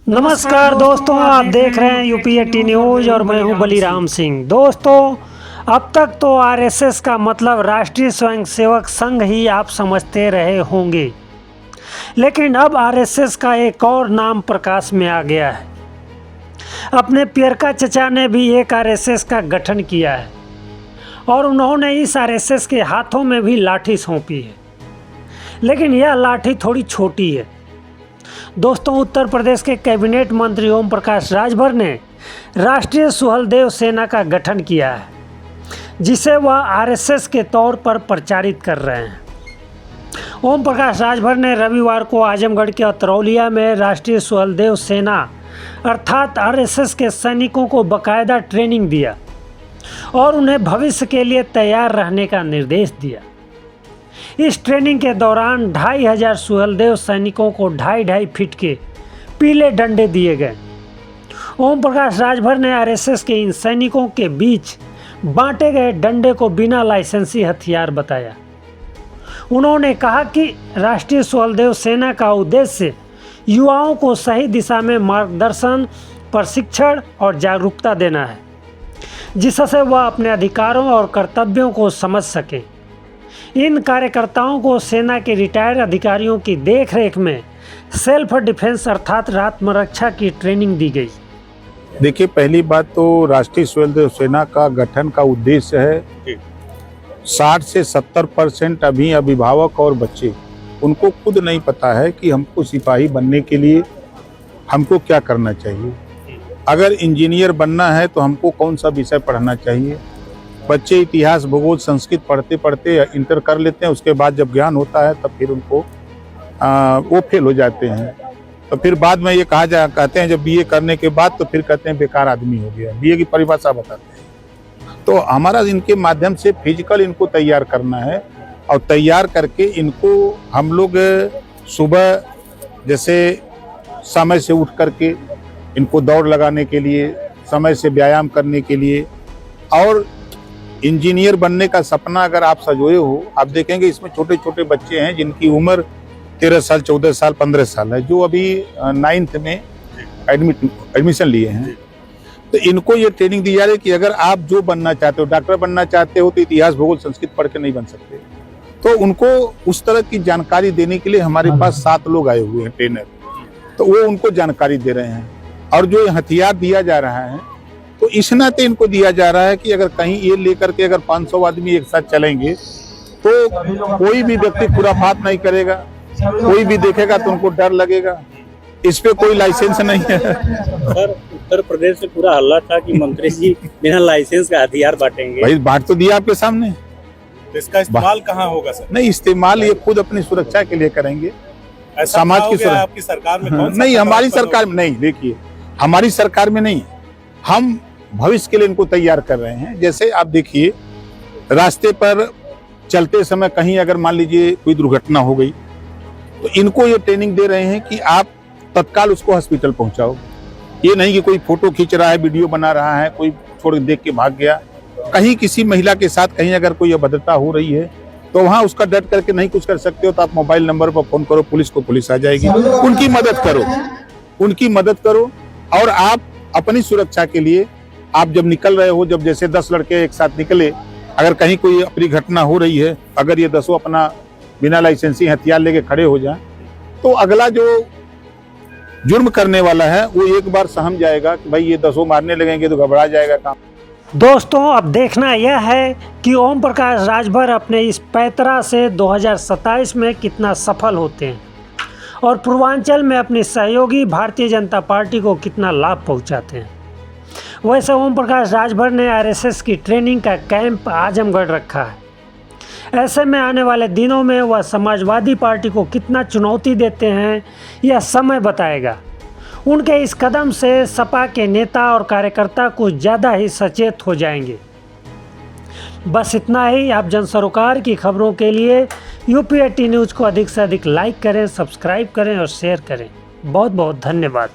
नमस्कार दोस्तों, आप देख रहे हैं यूपी80 न्यूज़ और मैं हूं बलीराम सिंह। दोस्तों, अब तक तो आरएसएस का मतलब राष्ट्रीय स्वयंसेवक संघ ही आप समझते रहे होंगे, लेकिन अब आरएसएस का एक और नाम प्रकाश में आ गया है। अपने पियरका चचा ने भी एक आरएसएस का गठन किया है और उन्होंने इस आरएसएस के हाथों में भी लाठी सौंपी है, लेकिन यह लाठी थोड़ी छोटी है। दोस्तों, उत्तर प्रदेश के कैबिनेट मंत्री ओम प्रकाश राजभर ने राष्ट्रीय सुहलदेव सेना का गठन किया है, जिसे वह आरएसएस के तौर पर प्रचारित कर रहे हैं। ओम प्रकाश राजभर ने रविवार को आजमगढ़ के अतरौलिया में राष्ट्रीय सुहलदेव सेना अर्थात आरएसएस के सैनिकों को बाकायदा ट्रेनिंग दिया और उन्हें भविष्य के लिए तैयार रहने का निर्देश दिया। इस ट्रेनिंग के दौरान 2500 सुहलदेव सैनिकों को 2.5 फीट के पीले डंडे दिए गए। ओम प्रकाश राजभर ने आरएसएस के इन सैनिकों के बीच बांटे गए डंडे को बिना लाइसेंसी हथियार बताया। उन्होंने कहा कि राष्ट्रीय सुहलदेव सेना का उद्देश्य युवाओं को सही दिशा में मार्गदर्शन, प्रशिक्षण और जागरूकता देना है, जिससे वह अपने अधिकारों और कर्तव्यों को समझ सकें। इन कार्यकर्ताओं को सेना के रिटायर्ड अधिकारियों की देखरेख में सेल्फ डिफेंस अर्थात आत्मरक्षा की ट्रेनिंग दी गई। देखिए, पहली बात तो राष्ट्रीय सुहलदेव सेना का गठन का उद्देश्य है 60 से 70% अभी अभिभावक और बच्चे, उनको खुद नहीं पता है कि हमको सिपाही बनने के लिए हमको क्या करना चाहिए। अगर इंजीनियर बनना है तो हमको कौन सा विषय पढ़ना चाहिए। बच्चे इतिहास, भूगोल, संस्कृत पढ़ते पढ़ते इंटर कर लेते हैं, उसके बाद जब ज्ञान होता है तब फिर उनको वो फेल हो जाते हैं। तो फिर बाद में ये कहते हैं जब बीए करने के बाद तो फिर कहते हैं बेकार आदमी हो गया। बीए की परिभाषा बताते हैं। तो हमारा इनके माध्यम से फिजिकल इनको तैयार करना है और तैयार करके इनको हम लोग सुबह जैसे समय से उठ करके इनको दौड़ लगाने के लिए, समय से व्यायाम करने के लिए, और इंजीनियर बनने का सपना अगर आप सजोए हो, आप देखेंगे इसमें छोटे छोटे बच्चे हैं जिनकी उम्र 13 साल, 14 साल, 15 साल है, जो अभी 9th में एडमिशन लिए हैं। तो इनको ये ट्रेनिंग दी जा रही है कि अगर आप जो बनना चाहते हो, डॉक्टर बनना चाहते हो, तो इतिहास, भूगोल, संस्कृत पढ़ के नहीं बन सकते। तो उनको उस तरह की जानकारी देने के लिए हमारे पास 7 लोग आए हुए हैं ट्रेनर, तो वो उनको जानकारी दे रहे हैं। और जो हथियार दिया जा रहा है तो इस नाते इनको दिया जा रहा है कि अगर कहीं ये लेकर के अगर 500 आदमी एक साथ चलेंगे तो कोई भी व्यक्ति खुराफात नहीं करेगा, कोई भी देखेगा तो उनको डर लगेगा। इस पे कोई लाइसेंस नहीं है। सर, उत्तर प्रदेश से पूरा हल्ला था कि मंत्री जी बिना लाइसेंस का हथियार बांटेंगे। भाई, बांट तो दिया आपके सामने। तो इसका इस्तेमाल कहाँ होगा सर? नहीं, इस्तेमाल ये खुद अपनी सुरक्षा के लिए करेंगे। समाज की सुरक्षा आपकी सरकार में कौन सा? नहीं, हमारी सरकार में नहीं। देखिए, हमारी सरकार में नहीं, हम भविष्य के लिए इनको तैयार कर रहे हैं। जैसे आप देखिए, रास्ते पर चलते समय कहीं अगर मान लीजिए कोई दुर्घटना हो गई तो इनको ये ट्रेनिंग दे रहे हैं कि आप तत्काल उसको हॉस्पिटल पहुंचाओ। ये नहीं कि कोई फोटो खींच रहा है, वीडियो बना रहा है, कोई छोड़ देख के भाग गया। कहीं किसी महिला के साथ कहीं अगर कोई अभद्रता हो रही है तो वहां उसका डट करके नहीं कुछ कर सकते हो तो आप मोबाइल नंबर पर फोन करो, पुलिस को, पुलिस आ जाएगी। उनकी मदद करो और आप अपनी सुरक्षा के लिए आप जब निकल रहे हो, जब जैसे 10 लड़के एक साथ निकले, अगर कहीं कोई अपनी घटना हो रही है, अगर ये 10 अपना बिना लाइसेंसी हथियार लेके खड़े हो जाएं तो अगला जो जुर्म करने वाला है वो एक बार सहम जाएगा कि भाई ये 10 मारने लगेंगे तो घबरा जाएगा काम। दोस्तों, अब देखना यह है कि ओम प्रकाश राजभर अपने इस पैतरा से 2027 में कितना सफल होते हैं और पूर्वांचल में अपनी सहयोगी भारतीय जनता पार्टी को कितना लाभ पहुंचाते हैं। वैसे ओम प्रकाश राजभर ने आरएसएस की ट्रेनिंग का कैंप आजमगढ़ रखा है। ऐसे में आने वाले दिनों में वह समाजवादी पार्टी को कितना चुनौती देते हैं, यह समय बताएगा। उनके इस कदम से सपा के नेता और कार्यकर्ता कुछ ज़्यादा ही सचेत हो जाएंगे। बस इतना ही। आप जन सरोकार की खबरों के लिए यूपी80 न्यूज़ को अधिक से अधिक लाइक करें, सब्सक्राइब करें और शेयर करें। बहुत बहुत धन्यवाद।